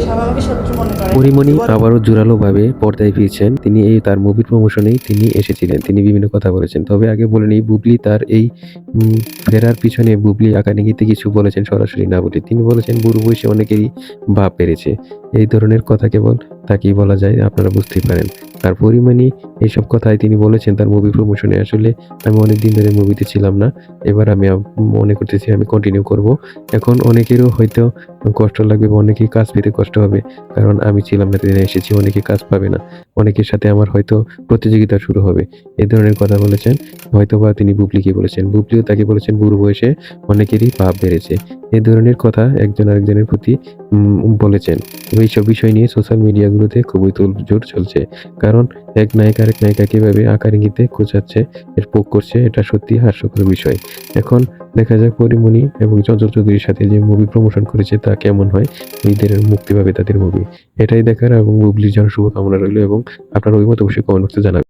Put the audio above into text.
সবাই আমাকে শত্রু মনে করে। পরীমণি আবারও জোরালোভাবে পর্দায় ফিরছেন। তিনি তার মুভির প্রমোশনেই তিনি এসেছিলেন। তিনি বিভিন্ন কথা বলেছেন। তবে আগে বলে নেই, বুবলি তার এই ফেরার পিছনে বুবলি আঁকানিকিতে কিছু বলেছেন সরাসরি না বলে। তিনি বলেছেন বুড়ো বয়সে অনেকেরই ভাব বেড়েছে। এই ধরনের কথা কেবল তাকেই বলা যায়, আপনারা বুঝতেই পারেন। আর পরীমণি এইসব কথাই তিনি বলেছেন তার মুভি প্রমোশনে। আসলে আমি অনেকদিন ধরে মুভিতে ছিলাম না। এবার আমি মনে করতেছি আমি কন্টিনিউ করব। এখন অনেকেরও হয়তো কষ্ট লাগবে বা অনেকেই কাজ পেতে কষ্ট হবে। কারণ আমি ছিলাম না, এতদিন এসেছি, অনেকে কাজ পাবে না। অনেকের সাথে আমার হয়তো প্রতিযোগিতা শুরু হবে। এ ধরনের কথা বলেছেন। হয়তোবা তিনি বুবলিকে বলেছেন। বুবলিও তাকে বলেছেন বুড়ো বয়সে অনেকেরই ভাব বেড়েছে। এ ধরনের কথা একজন আরেকজনের প্রতি বলেছেন। এইসব বিষয় নিয়ে সোশ্যাল মিডিয়াগুলোতে খুবই তোলজোড় চলছে। কারণ এক নায়ক আরেক নায়িকাকে এভাবে আকার ইঙ্গিতে খোঁচাচ্ছে, পোক করছে, এটা সত্যি হাস্যকর বিষয়। এখন দেখা যাক পরীমণি এবং চঞ্চল চৌধুরীর সাথে যে মুভি প্রমোশন করেছে তা কেমন হয়। ঈদের মুক্তি পাবে তাদের মুভি। এটাই দেখার এবং বুবলির জন্য শুভকামনা রইলো এবং আপনার অভিমত অবশ্যই কমেন্ট বক্সে জানাবেন।